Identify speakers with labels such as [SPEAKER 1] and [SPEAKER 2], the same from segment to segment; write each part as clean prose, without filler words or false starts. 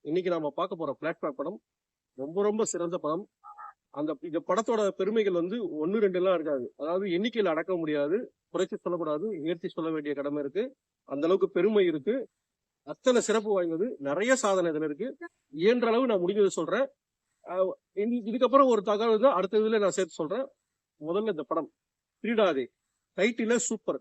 [SPEAKER 1] இன்னைக்கு நாம பார்க்க போற பிளாட்ஃபார்ம் படம் ரொம்ப ரொம்ப சிறந்த படம். இந்த படத்தோட பெருமைகள் வந்து ஒன்னு ரெண்டு எல்லாம் இருக்காது. அதாவது எண்ணிக்கையில் அடக்க முடியாது, குறைச்சி சொல்லக்கூடாது, உயர்த்தி சொல்ல வேண்டிய கடமை இருக்கு. அந்த அளவுக்கு பெருமை இருக்கு. அத்தனை சிறப்பு வாய்ந்தது, நிறைய சாதனை இதுல இருக்கு. இயன்ற அளவு நான் முடிஞ்சதை சொல்றேன். இதுக்கப்புறம் ஒரு தகவல் தான் அடுத்த இதுல நான் சேர்த்து சொல்றேன். முதல்ல இந்த படம் திருடாதே டைட்டில சூப்பர்.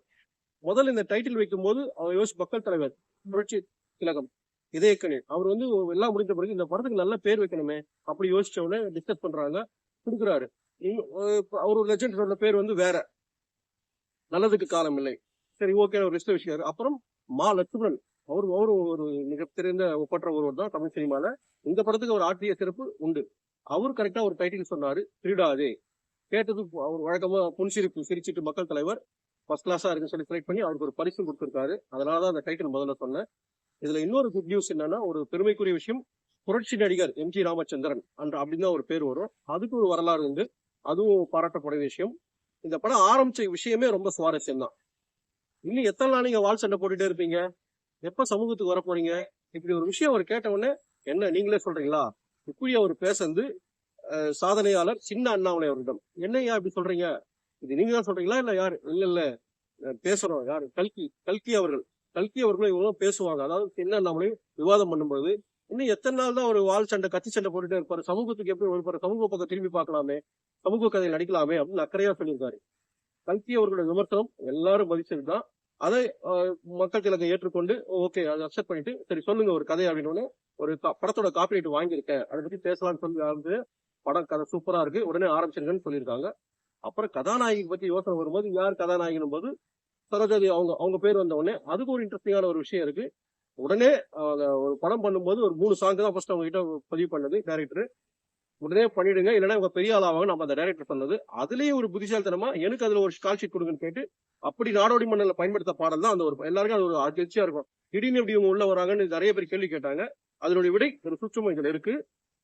[SPEAKER 1] முதல்ல இந்த டைட்டில் வைக்கும் போது அவர் யோசிச்சு மக்கள் தலைவர் புரட்சி திலகம் இதயக்கணி அவர் வந்து எல்லாம் முடிஞ்ச பிறகு இந்த படத்துக்கு நல்ல பேர் வைக்கணுமே அப்படி யோசிச்ச உடனே டிஸ்கஸ் பண்றாங்க, கொடுக்குறாரு. அவரு லெஜண்ட் சொன்ன பேர் வந்து வேற, நல்லதுக்கு காலம் இல்லை. சரி, ஓகே, ஒரு லிஸ்ட் விஷயம். அப்புறம் மா லட்சுமணன் அவரு ஒரு மிகப்பெரிய ஒப்பற்ற ஒருவர் தான் தமிழ் சினிமால. இந்த படத்துக்கு ஒரு ஆற்றிய சிறப்பு உண்டு. அவரு கரெக்டா ஒரு டைட்டில் சொன்னாரு, திருடாதே. கேட்டது அவர் வழக்கமா புன்சிரிப்பு சிரிச்சிட்டு மக்கள் தலைவர் ஃபர்ஸ்ட் கிளாஸா இருக்குன்னு சொல்லி செலக்ட் பண்ணி அவருக்கு ஒரு பரிசு கொடுத்திருக்காரு. அதனாலதான் அந்த டைட்டில் முதல்ல சொன்னேன். இதுல இன்னொரு குட் நியூஸ் என்னன்னா, ஒரு பெருமைக்குரிய விஷயம், புரட்சி நடிகர் எம்.ஜி. ராமச்சந்திரன் அப்படின்னு ஒரு பேர் வரும். அதுக்கு ஒரு வரலாறு உண்டு, அதுவும் பாராட்டப்பட விஷயம். இந்த படம் ஆரம்பிச்ச விஷயமே ரொம்ப சுவாரஸ்யம் தான். இன்னும் எத்தனை நாள் நீங்க வால் சண்டை போட்டுட்டே இருப்பீங்க, எப்ப சமூகத்துக்கு வர போறீங்க, இப்படி ஒரு விஷயம் அவர் கேட்ட உடனே என்ன நீங்களே சொல்றீங்களா, இப்படி அவர் பேசந்து சாதனையாளர் சின்ன அண்ணாமலை அவரிடம், என்னையா இப்படி சொல்றீங்க, இது நீங்க தான் சொல்றீங்களா இல்ல யாரு, இல்ல பேசுறோம் யாரு, கல்கி அவர்களும் இவங்களும் பேசுவாங்க. அதாவது சின்ன அண்ணாமலை விவாதம் பண்ணும்போது, இன்னும் எத்தனை நாள் தான் ஒரு வால் சண்டை கத்தி சண்டை போட்டுட்டே இருப்பாரு, சமூகத்துக்கு எப்படி ஒரு சமூக பக்கம் திரும்பி பார்க்கலாமே, சமூக கதையில் நடிக்கலாமே அப்படின்னு அக்கறையா சொல்லியிருக்காரு. கல்கி அவர்களுடைய விமர்சனம் எல்லாரும் மதிச்சதுதான். அதை மக்கள் திலகம் ஏற்றுக்கொண்டு ஓகே அதை அக்செப்ட் பண்ணிட்டு, சரி சொல்லுங்க ஒரு கதை அப்படின்னு ஒரு படத்தோட காப்பிரைட் வாங்கியிருக்கேன், அதை பத்தி பேசலாம்னு சொல்லி படம் கதை சூப்பரா இருக்கு, உடனே ஆரம்பிச்சிருக்கேன்னு சொல்லியிருக்காங்க. அப்புறம் கதாநாயகி பத்தி யோசனை வரும்போது, யார் கதாநாயகனும் போது சரோஜாதி அவங்க பேர் வந்த உடனே அதுக்கு ஒரு இன்ட்ரெஸ்டிங்கான ஒரு விஷயம் இருக்கு. உடனே ஒரு படம் பண்ணும்போது ஒரு 3 சாங் தான் ஃபர்ஸ்ட் அவங்க கிட்ட பதிவு பண்ணது டைரக்டர். உடனே பண்ணிடுங்க, இல்லைன்னா அவங்க பெரிய ஆளாவாங்க நம்ம அந்த டைரக்டர் சொன்னது. அதுலயே ஒரு புத்திசாலித்தனமா எனக்கு அதுல ஒரு கால் ஷீட் கொடுங்கன்னு கேட்டு அப்படி நாடோடி மன்னல பயன்படுத்த பாடல் தான் அந்த ஒரு எல்லாருக்கும் அது ஒரு அதிர்ச்சியா இருக்கும். திடீர்னு எப்படி இவங்க உள்ள வராங்கன்னு நிறைய பேர் கேள்வி கேட்டாங்க. அதனுடைய விடை ஒரு சுற்றுமை இதுல இருக்கு.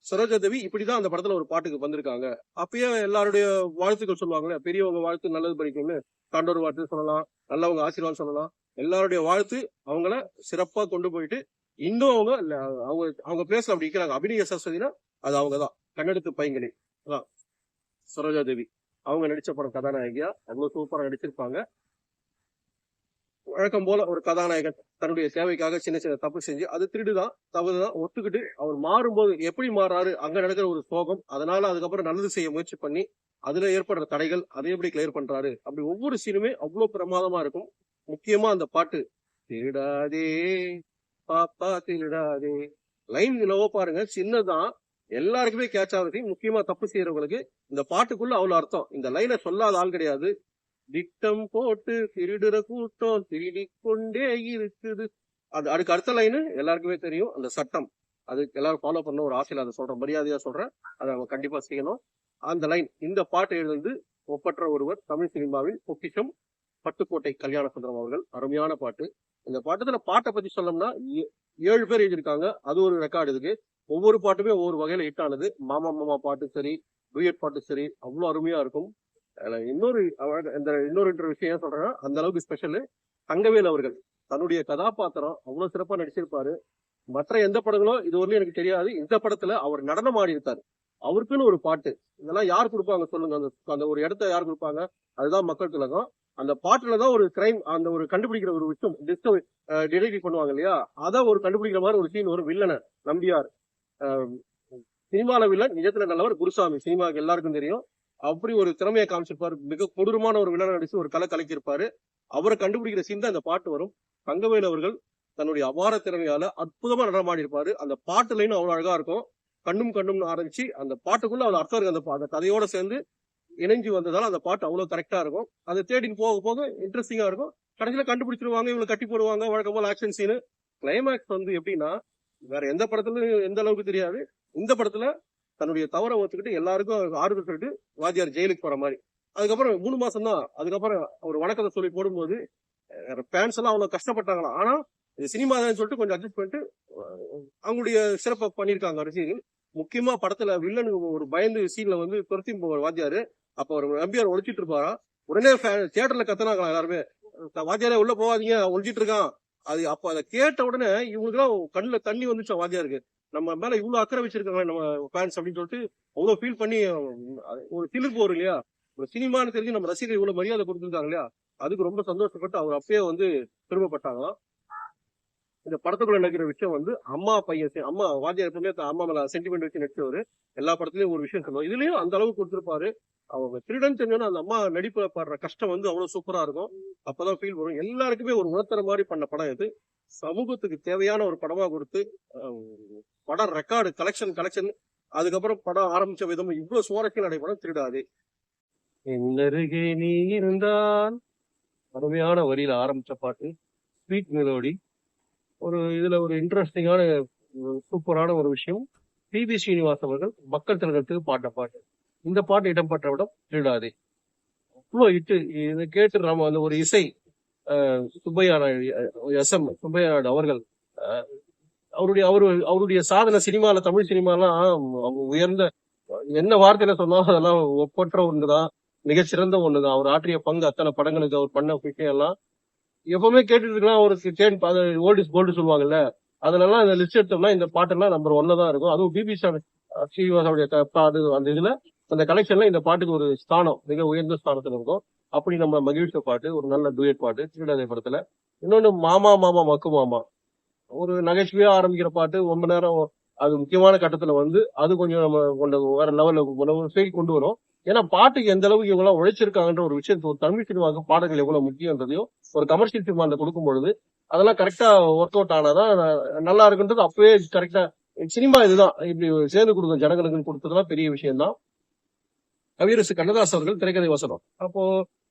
[SPEAKER 1] சரோஜா தேவி இப்படிதான் அந்த படத்துல ஒரு பாட்டுக்கு வந்திருக்காங்க. அப்பயே எல்லாருடைய வாழ்த்துக்கள் சொல்லுவாங்க, பெரியவங்க வாழ்த்து நல்லது படிக்கும்னு தாண்டோர் வாழ்த்து சொல்லலாம், நல்லவங்க ஆசீர்வாதம் சொல்லலாம். எல்லாருடைய வாழ்த்து அவங்கள சிறப்பா கொண்டு போயிட்டு இன்னும் அவங்க பிளேஸ்ல அப்படி இருக்கிறாங்க. அபிநய சரஸ்வதினா அது அவங்கதான், கண்ணெடுத்து பையங்களே அதான் சரோஜா தேவி. அவங்க நடிச்ச படம் கதாநாயகியா அவ்வளவு சூப்பரா நடிச்சிருப்பாங்க. வழக்கம் போல ஒரு கதாநாயகன் தன்னுடைய சேவைக்காக சின்ன சின்ன தப்பு செஞ்சு, அது திருடுதான் தவறுதான் ஒத்துக்கிட்டு அவர் மாறும்போது எப்படி மாறாரு, அங்க நடக்கிற ஒரு சோகம், அதனால அதுக்கப்புறம் நல்லது செய்ய முயற்சி பண்ணி அதுல ஏற்படுற தடைகள் அதை எப்படி கிளியர் பண்றாரு, அப்படி ஒவ்வொரு சீனுமே அவ்வளவு பிரமாதமா இருக்கும். முக்கியமா அந்த பாட்டு திருடாதே பாப்பா திருடாதே லைன் லவோ பாருங்க, சின்னதான் எல்லாருக்குமே கேட்ச் ஆகுது. முக்கியமா தப்பு செய்யறவங்களுக்கு இந்த பாட்டுக்குள்ள அவ்வளவு அர்த்தம். இந்த லைனை சொல்லாத ஆள் கிடையாது. திட்டம் போட்டு திருடுற கூட்டம் திருடி கொண்டே இருக்குது, அதுக்கு அடுத்த லைனு எல்லாருக்குமே தெரியும், அந்த சட்டம். அது எல்லாரும் ஃபாலோ பண்ண ஒரு ஆசையில அதை சொல்றேன், மரியாதையா சொல்றேன், அதை அவங்க கண்டிப்பா செய்யணும். அந்த லைன், இந்த பாட்டு எழுந்து ஒப்பற்ற ஒருவர், தமிழ் சினிமாவில் பொக்கிஷம் பட்டுக்கோட்டை கல்யாண சுந்தரம் அவர்கள். அருமையான பாட்டு. இந்த பாட்டுல பாட்டை பத்தி சொல்லணும்னா 7 பேர் எழுதியிருக்காங்க, அது ஒரு ரெக்கார்டு இருக்கு. ஒவ்வொரு பாட்டுமே ஒவ்வொரு வகையில ஹிட் ஆனது. மாமா மாமா பாட்டு சரி, டூயட் பாட்டு சரி, அவ்வளவு அருமையா இருக்கும். இன்னொரு விஷயம் சொல்றேன், அந்த அளவுக்கு ஸ்பெஷல். தங்கவேல் அவர்கள் தன்னுடைய கதாபாத்திரம் அவ்வளவு சிறப்பா நடிச்சிருப்பாரு. மற்ற எந்த படங்களும் இது வரலையும் எனக்கு தெரியாது, இந்த படத்துல அவர் நடனம் ஆடி இருக்காரு. அவருக்குன்னு ஒரு பாட்டு, இதெல்லாம் யார் கொடுப்பாங்க சொல்லுங்க, அந்த ஒரு இடத்த யார் கொடுப்பாங்க, அதுதான் மக்கள் திலகம். அந்த பாட்டுலதான் ஒரு கிரைம், அந்த ஒரு கண்டுபிடிக்கிற ஒரு விஷயம் டிடெக்டிவ் பண்ணுவாங்க இல்லையா, அதான் ஒரு கண்டுபிடிக்கிற மாதிரி ஒரு சீன், ஒரு வில்லனை நம்பியார், சினிமால வில்லன் நிஜத்துல நல்லவர் குருசாமி, சினிமாவுக்கு எல்லாருக்கும் தெரியும். அப்படி ஒரு திறமையை காமிச்சிருப்பாரு, மிக கொடூரமான ஒரு வில்லனை நடிச்சு ஒரு கலக்கியிருப்பாரு. அவரை கண்டுபிடிக்கிற சீன் தான் இந்த பாட்டு வரும். தங்கவேல் அவர்கள் தன்னுடைய அபார திறமையால அற்புதமா நடனமாடி இருப்பாரு. அந்த பாட்டு லைன் அவ்வளவு அழகா இருக்கும். கண்ணும் ஆரம்பிச்சு அந்த பாட்டுக்குள்ள அவ்வளவு அர்த்தம் இருக்கு. அந்த கதையோட சேர்ந்து இணைஞ்சு வந்ததால அந்த பாட்டு அவ்வளவு கரெக்டா இருக்கும். அதை தேடின்னு போக போக இன்ட்ரெஸ்டிங்கா இருக்கும். கடைசியில கண்டுபிடிச்சிருவாங்க, இவங்களை கட்டி போடுவாங்க, வழக்கம் போல ஆக்ஷன் சீனு. கிளைமேக்ஸ் வந்து எப்படின்னா வேற எந்த படத்துலயும் எந்த அளவுக்கு தெரியாது, இந்த படத்துல தன்னுடைய தவறை ஒத்துக்கிட்டு எல்லாருக்கும் ஆறுதல் சொல்லிட்டு வாத்தியார் ஜெயிலுக்கு போற மாதிரி. அதுக்கப்புறம் 3 மாசம் தான், அதுக்கப்புறம் ஒரு வணக்கத்தை சொல்லி போடும்போது ஃபேன்ஸ் எல்லாம் அவ்வளவு கஷ்டப்பட்டாங்களாம். ஆனா இது சினிமா தான் சொல்லிட்டு கொஞ்சம் அட்ஜஸ்ட் பண்ணிட்டு அவங்களுடைய சிறப்பை பண்ணியிருக்காங்க ரசிகர்கள். முக்கியமா படத்துல வில்லனுக்கு ஒரு பயந்து சீன்ல வந்து துரத்தி போவார் வாத்தியாரு. அப்ப ஒரு நம்பியார் ஒழிச்சிட்டு இருப்பாரா, உடனே தியேட்டர்ல கத்துனாங்களா எல்லாருமே, வாத்தியாரே உள்ள போவாதீங்க ஒழிச்சிட்டு இருக்கான். அது அப்ப அதை கேட்ட உடனே இவங்களுக்கு எல்லாம் கண்ணுல தண்ணி வந்துச்சு வாத்தியாருக்கு. நம்ம மேல இவ்வளவு அக்கறை வச்சிருக்காங்க நம்ம ஃபேன்ஸ் அப்படின்னு சொல்லிட்டு அவ்வளவு ஃபீல் பண்ணி ஒரு சிலிர்ப்பு வரும் இல்லையா. ஒரு சினிமான்னு தெரிஞ்சு நம்ம ரசிகர்கள் இவ்வளவு மரியாதை கொடுத்துருக்காங்க இல்லையா, அதுக்கு ரொம்ப சந்தோஷப்பட்டு அவர் அப்பயே வந்து பெருமைப்பட்டாங்களாம். இந்த படத்துக்குள்ள நடக்கிற விஷயம் வந்து அம்மா பையன் அம்மா வாத்தியார் எப்பவுமே அம்மா மேல சென்டிமெண்ட் வச்சு நடிச்சவரு. எல்லா படத்துலயும் ஒரு விஷயம் சொல்லுவாங்க, இதுலயும் அந்த அளவுக்கு கொடுத்திருப்பாரு. அவங்க திருடன் தெரிஞ்சோன்னா அந்த அம்மா நடிப்புல படுற கஷ்டம் வந்து அவ்வளவு சூப்பரா இருக்கும். அப்பதான் ஃபீல் வரும். எல்லாருக்குமே ஒரு உணர்த்துற மாதிரி பண்ண படம் இது. சமூகத்துக்கு தேவையான ஒரு படமா கொடுத்து படம் ரெக்கார்டு கலெக்ஷன் அதுக்கப்புறம் படம் ஆரம்பிச்ச விதம் இவ்வளவு சுவாரஸ்யம் நடைபெறும் திருடாதே. என்னருகே நீ இருந்தால் அருமையான வரியில ஆரம்பிச்ச பாட்டு, ஸ்வீட் மெலோடி. இதுல ஒரு இன்ட்ரெஸ்டிங்கான சூப்பரான ஒரு விஷயம், பி.பி. ஸ்ரீனிவாஸ் அவர்கள் மக்கள் திலகத்துக்கு பாட்ட பாட்டு. இந்த பாட்டு இடம்பெற்ற விடம் திருடாதே. இவ்வளோ இட்டு இதை கேட்டு நாம அந்த ஒரு இசை சுப்பையா அவர்கள் அவருடைய சாதனை சினிமால, தமிழ் சினிமாலாம் உயர்ந்த என்ன வார்த்தையில சொன்னாலும் அதெல்லாம் ஒப்பற்ற ஒண்ணுதான், மிகச்சிறந்த ஒண்ணுதான். அவர் ஆற்றிய பங்கு அத்தனை படங்களுக்கு அவர் பண்ண விஷயம் எல்லாம் எப்பவுமே கேட்டுட்டு இருக்கலாம். ஒரு ஓல்டு இஸ் கோல்டு சொல்லுவாங்கல்ல, அதுலலாம் இந்த லிஸ்ட் எடுத்தோம்னா இந்த பாட்டெல்லாம் நம்பர் 1 தான் இருக்கும். அதுவும் பிபி ஸ்ரீனிவாசனுடைய அந்த இதுல அந்த கலெக்ஷன்ல இந்த பாட்டுக்கு ஒரு ஸ்தானம், மிக உயர்ந்த ஸ்தானத்துல இருக்கும். அப்படி நம்ம மகிழ்ச்சி பாட்டு, ஒரு நல்ல டூயட் பாட்டு திருடாதே படத்துல. இன்னொன்னு மாமா மாமா மக்கு மாமா, ஒரு நகைச்சுவையா ஆரம்பிக்கிற பாட்டு, ரொம்ப நேரம் அது முக்கியமான கட்டத்துல வந்து அது கொஞ்சம் நம்ம வேற லெவல்ல ஃபீல் கொண்டு வரும். ஏன்னா பாட்டுக்கு எந்த அளவுக்கு இவங்க எல்லாம் உழைச்சிருக்காங்கன்ற ஒரு விஷயத்த, ஒரு தமிழ் சினிமாவுக்கு பாடல்கள் எவ்வளவு முக்கியன்றதையும் ஒரு கமர்ஷியல் சினிமால கொடுக்கும் பொழுது அதெல்லாம் கரெக்டா ஒர்க் அவுட் ஆனாதான் நல்லா இருக்குன்றது அப்பவே கரெக்டா. சினிமா இதுதான், இப்படி சேர்ந்து கொடுக்கும் ஜனங்களுக்கு கொடுத்ததெல்லாம் பெரிய விஷயம் தான். கவியரசு கண்ணதாஸ் அவர்கள் திரைக்கதை வசனம், அப்போ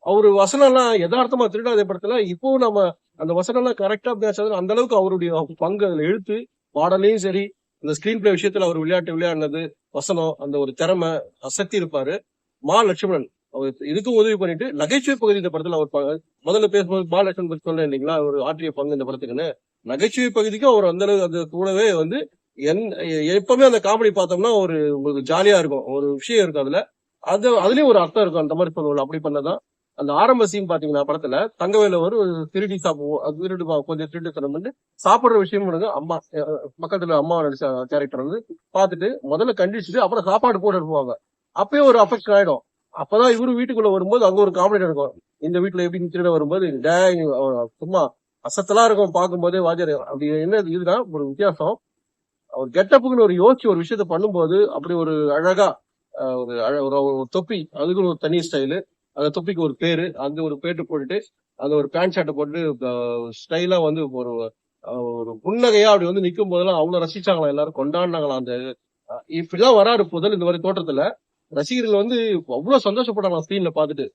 [SPEAKER 1] அவரு வசனம் எல்லாம் யதார்த்தமா திருடாதே படத்துல இப்போ நம்ம அந்த வசனம் எல்லாம் கரெக்டா பேசாது. அந்த அளவுக்கு அவருடைய பங்கு அதுல எழுத்து பாடலையும் சரி, இந்த ஸ்கிரீன் பிளே விஷயத்துல அவர் விளையாடினது, வசனம், அந்த ஒரு திறமை அசக்தி இருப்பாரு. மா லட்சுமணன் அவர் இதுக்கும் உதவி பண்ணிட்டு நகைச்சுவை பகுதி இந்த படத்துல அவர் முதல்ல பேசும்போது மா லட்சுமணன் பத்தி சொன்னேன் இல்லைங்களா, அவர் ஆற்றிய பங்கு இந்த படத்துக்குன்னு. நகைச்சுவை பகுதிக்கும் அவர் அந்த அளவுக்கு அந்த கூடவே வந்து எப்பவுமே அந்த காமெடி பார்த்தோம்னா ஒரு உங்களுக்கு ஜாலியா இருக்கும், ஒரு விஷயம் இருக்கும் அதுல. அதுலயும் ஒரு அர்த்தம் இருக்கும். அந்த மாதிரி சொல்லுவோம். அப்படி பண்ணதான் அந்த ஆரம்ப சீன் பாத்தீங்கன்னா படத்துல தங்கவேல ஒரு திருடி சாப்பிடுவோம், கொஞ்சம் திருட்டு தரம் வந்து சாப்பிடுற விஷயம் அம்மா பக்கத்துல அம்மா நடிச்ச கேரக்டர் வந்து பாத்துட்டு முதல்ல கண்டிச்சுட்டு அப்புறம் சாப்பாடு போட்டு இருப்பாங்க. அப்பயே ஒரு அஃபெக்ஷன் ஆயிடும். அப்பதான் இவரு வீட்டுக்குள்ள வரும்போது அங்க ஒரு காமெடி இருக்கும். இந்த வீட்டுல எப்படி திருட வரும்போது சும்மா அசத்தலா இருக்கும் பார்க்கும்போதே வாஜர். அப்படி என்ன இதுதான் ஒரு வித்தியாசம். அவர் கெட்டப்புக்குன்னு ஒரு யோசிச்சு ஒரு விஷயத்த பண்ணும்போது அப்படி ஒரு அழகா ஒரு தொப்பி, அதுக்கு ஒரு தனி ஸ்டைலு, அந்த தொப்பிக்கு ஒரு பேரு, அந்த ஒரு பேட்டு போட்டுட்டு அந்த ஒரு பேண்ட் ஷர்ட்டை போட்டு ஸ்டைலா வந்து ஒரு புன்னகையா அப்படி வந்து நிக்கும் போதெல்லாம் அவ்வளவு ரசிச்சாங்களாம், எல்லாரும் கொண்டாடினாங்களாம். அந்த இப்படிதான் வராரு முதல் இந்த மாதிரி தோற்றத்துல. ரசிகர்கள் வந்து அவ்வளவு சந்தோஷப்பட்டாங்க ஸ்கிரீன்ல பாத்துட்டு.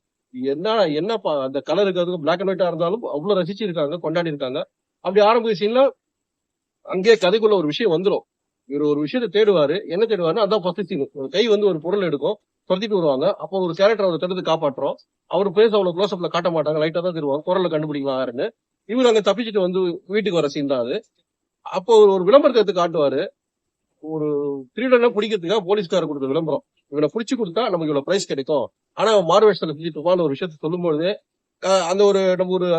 [SPEAKER 1] என்னப்பா அந்த கலருக்கு அதுக்கு பிளாக் அண்ட் ஒயிட்டா இருந்தாலும் அவ்வளவு ரசிச்சிருக்காங்க, கொண்டாடி இருக்காங்க. அப்படி ஆரம்பிச்ச சீன்ல அங்கேயே கதைக்குள்ள ஒரு விஷயம் வந்துடும். இவர் ஒரு விஷயத்த தேடுவாரு. என்ன தேடுவாருன்னா அதான் ஃபர்ஸ்ட் சீன். ஒரு கை வந்து ஒரு பொருள் எடுக்கும், துரத்திட்டு வருவாங்க. அப்போ ஒரு கேரக்டர் அவர் தடுத்து காப்பாற்றுறோம். அவர் பேச அவ்வளவு க்ளோஸ் அப்ல காட்ட மாட்டாங்க, லைட்டா தான் தருவாங்க, குரல்ல கண்டுபிடிக்கலாம் யாருன்னு. இவர் அங்க தப்பிச்சுட்டு வந்து வீட்டுக்கு வர சீன் தான் அது. அப்போ ஒரு விளம்பரத்தை எடுத்து காட்டுவாரு. ஒரு திருடனை பிடிக்கிறதுக்காக போலீஸ்காரர் கொடுத்த விளம்பரம், இவனை பிடிச்சு கொடுத்தா நமக்கு இவ்வளவு பிரைஸ் கிடைக்கும். ஆனா அவன் மார்வேஷத்துல செஞ்சுட்டு ஒரு விஷயத்த சொல்லும்போது அந்த ஒரு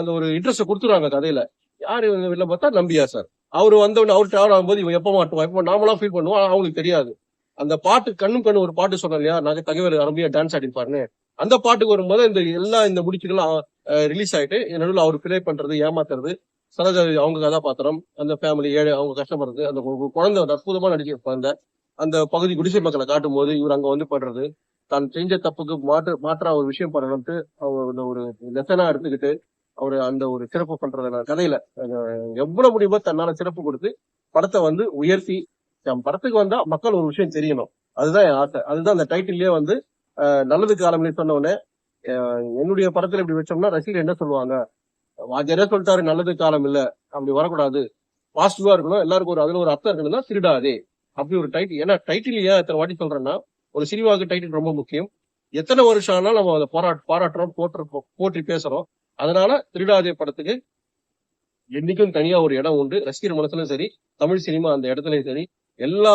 [SPEAKER 1] அந்த ஒரு இன்ட்ரெஸ்ட் கொடுத்துருவாங்க கதையில. யாரு இவங்க வெளில பார்த்தா நம்பியா சார். அவரு வந்தவொடனே அவர் டிராவல் ஆகும்போது இவன் எப்ப மாட்டுவான், எப்ப நாமலாம் ஃபீல் பண்ணுவோம், அவங்களுக்கு தெரியாது. அந்த பாட்டு கண்ணும் கண்ணு ஒரு பாட்டு சொன்னோம் இல்லையா, தகவல் அருமையா டான்ஸ் ஆடிப்பாருன்னு. அந்த பாட்டுக்கு வரும்போது இந்த முடிச்சுக்கெல்லாம் ரிலீஸ் ஆயிட்டு நடுவில் அவர் பிளே பண்றது, ஏமாத்துறது, சரோஜா அவங்க கதாபாத்திரம், அந்த ஃபேமிலி ஏழை, அவங்க கஷ்டப்படுறது, அந்த குழந்தை அற்புதமா நடிச்சிருப்பாங்க. அந்த பகுதி குடிசை மக்களை காட்டும் போது இவர் அங்க வந்து பண்றது, தான் செஞ்ச தப்புக்கு மாற்றா ஒரு விஷயம் பண்ணணும்ட்டு அவர் ஒரு லெசனா எடுத்துக்கிட்டு அவரு அந்த ஒரு சிறப்பு பண்றத கதையில எவ்வளவு முடியுமோ தன்னால சிறப்பு கொடுத்து படத்தை வந்து உயர்த்தி, படத்துக்கு வந்தா மக்கள் ஒரு விஷயம் தெரியணும், அதுதான் என் ஆசை. அதுதான் அந்த டைட்டிலே வந்து நல்லது காலம் சொன்ன உடனே என்னுடைய படத்துல இப்படி வச்சோம்னா ரசிகர் என்ன சொல்லுவாங்க, வாஜரே சொல்லிட்டாரு நல்லது காலம் இல்ல, அப்படி வரக்கூடாது, பாசிட்டிவா இருக்கணும், எல்லாருக்கும் அதுல ஒரு அர்த்தம் இருக்கணும்னா திருடாதே அப்படி ஒரு டைட்டில். ஏன்னா டைட்டில் ஏன் எத்தனை வாட்டி சொல்றேன்னா, ஒரு சினிமாவுக்கு டைட்டில் ரொம்ப முக்கியம். எத்தனை வருஷம் ஆனாலும் நம்ம அதை பாராட்டுறோம், போற்றி பேசுறோம். அதனால திருடாதே படத்துக்கு என்னைக்கும் தனியா ஒரு இடம் உண்டு. ரசிகர் மனசுலயும் சரி, தமிழ் சினிமா அந்த இடத்துலயும் சரி, எல்லா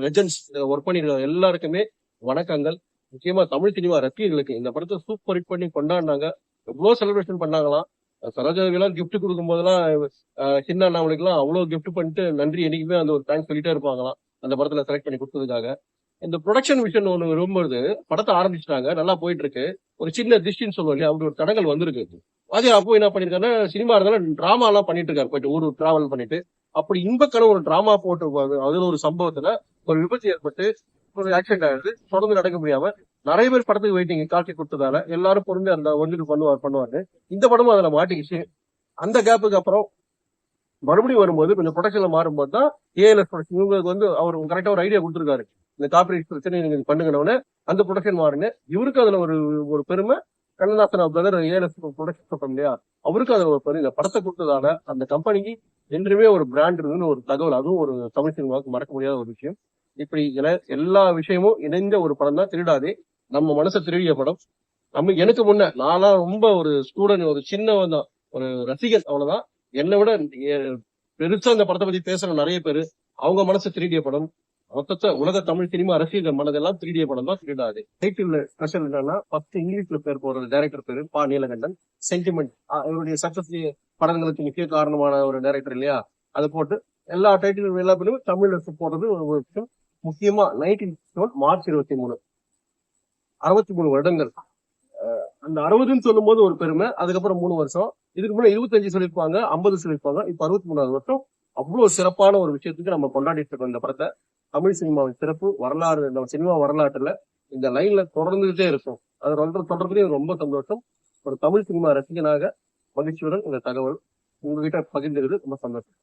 [SPEAKER 1] லெஜண்ட்ஸ் ஒர்க் பண்ணிருக்க எல்லாருக்குமே வணக்கங்கள். முக்கியமா தமிழ் சினிமா ரசிகர்களுக்கு இந்த படத்தை சூப்பர் ஹிட் பண்ணி கொண்டாடினாங்க. எவ்வளவு செலிப்ரேஷன் பண்ணாங்களாம். சரோஜாவெல்லாம் கிஃப்ட் கொடுக்கும் போதெல்லாம் சின்ன அண்ணாமலைக்கு எல்லாம் அவ்வளவு கிஃப்ட் பண்ணிட்டு நன்றி என்னைக்குமே அந்த ஒரு தேங்க்ஸ் சொல்லிட்டே இருப்பாங்களாம். அந்த படத்துல செலக்ட் பண்ணி கொடுத்ததுக்காக. இந்த ப்ரொடக்ஷன் விஷன் ஒண்ணு வரும்போது படத்தை ஆரம்பிச்சிட்டாங்க, நல்லா போயிட்டு இருக்கு. ஒரு சின்ன திஷ்டின்னு சொல்லுவோம் இல்லையா, அப்படி ஒரு தடங்கள் வந்திருக்கு. வாத்தியார் அப்போ என்ன பண்ணிருக்காருன்னா, சினிமா இருந்தாலும் டிராமா எல்லாம் பண்ணிட்டு இருக்காரு, போயிட்டு ஊர் டிராவல் பண்ணிட்டு. அப்படி இன்பக்கனவு ஒரு டிராமா போட்டு அதுல ஒரு சம்பவத்துல ஒரு விபத்து ஏற்பட்டு ஒரு ஆக்சிடென்ட் ஆகுது. தொடர்ந்து நடக்க முடியாம நிறைய பேர் படத்துக்கு வெயிட்டிங், காட்சி கொடுத்ததால எல்லாரும் பொறுமை அந்த வந்துட்டு பண்ணுவாரு. இந்த படமும் அதுல மாட்டிக்கிச்சு. அந்த கேப்புக்கு அப்புறம் மறுபடியும் வரும்போது கொஞ்சம் ப்ரொடக்ஷன்ல மாறும்போது தான் ஏஎல்எஸ் ப்ரொடக்ஷன் இவங்களுக்கு வந்து அவர் கரெக்டா ஒரு ஐடியா கொடுத்துருக்காரு. இந்த காப்பரேட் பிரச்சனை நீங்க பண்ணுங்கன்னு அந்த ப்ரொடக்ஷன் மாறுங்க. இவருக்கு அதுல ஒரு ஒரு பெருமை. கண்ணதாசன் பிரதர் ஏஎல்எஸ் ப்ரொடக்ஷன் சொல்றோம் இல்லையா, அவருக்கு அதுல ஒரு பெருமை. இந்த படத்தை கொடுத்ததால அந்த கம்பெனிக்கு என்றுமே ஒரு பிராண்ட் இருக்குன்னு ஒரு தகவல். அதுவும் ஒரு தமிழ் சினிமாவுக்கு மறக்க முடியாத ஒரு விஷயம். இப்படி எல்லா விஷயமும் இணைந்த ஒரு படம் தான் திருடாதே. நம்ம மனசை திருடிய படம். எனக்கு முன்ன நான்லாம் ரொம்ப ஒரு ஸ்டூடெண்ட், ஒரு சின்னவன் தான், ஒரு ரசிகர், அவ்வளவுதான். என்னை விட பெருசா இந்த படத்தை பத்தி பேசுற நிறைய பேரு அவங்க மனசை திருடிய படம். மொத்தத்தை உலக தமிழ் சினிமா ரசிகர்கள் மனதெல்லாம் திருடிய படம் தான் திருடாது. டைட்டில் ஸ்பெஷல் என்னன்னா, 10 இங்கிலீஷ்ல பேர் போடுற டைரக்டர் பேரு பா நீலகண்டன். சென்டிமெண்ட் இவருடைய சக்சஸ் படங்களுக்கு முக்கிய காரணமான ஒரு டைரக்டர் இல்லையா, அதை போட்டு எல்லா டைட்டிலும் எல்லா பேரும் தமிழ்ல போடுறது ஒரு விஷயம். முக்கியமா 19 மார்ச் 23, 63 வருடங்கள். அந்த 60ன்னு சொல்லும் போது ஒரு பெருமை. அதுக்கப்புறம் 3 வருஷம், இதுக்கு முன்னாடி 25 சொல்லியிருப்பாங்க, 50 சொல்லியிருப்பாங்க, இப்ப 63வது வருஷம். அவ்வளவு சிறப்பான ஒரு விஷயத்துக்கு நம்ம கொண்டாடிட்டு இருக்கோம் இந்த படத்தை. தமிழ் சினிமாவின் சிறப்பு வரலாறு, நம்ம சினிமா வரலாற்றுல இந்த லைன்ல தொடர்ந்துகிட்டே இருக்கும். அது தொடர்றதுலேயே ரொம்ப சந்தோஷம். ஒரு தமிழ் சினிமா ரசிகனாக மகிழ்ச்சியுடன் இந்த தகவல் உங்ககிட்ட பகிர்ந்துக்கிறது ரொம்ப சந்தோஷம்.